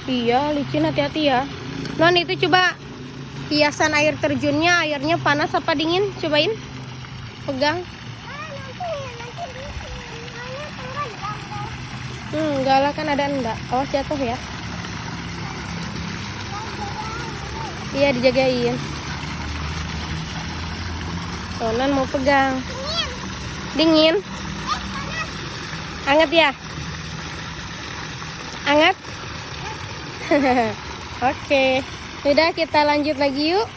Iya, licin, hati-hati ya. Non, itu coba hiasan air terjunnya, airnya panas apa dingin? Cobain. Pegang. Enggak lah, kan ada enggak. Awas jatuh ya. Iya, dijagain. Non mau pegang. Dingin. Anget ya? Anget? Oke. Udah, kita lanjut lagi yuk.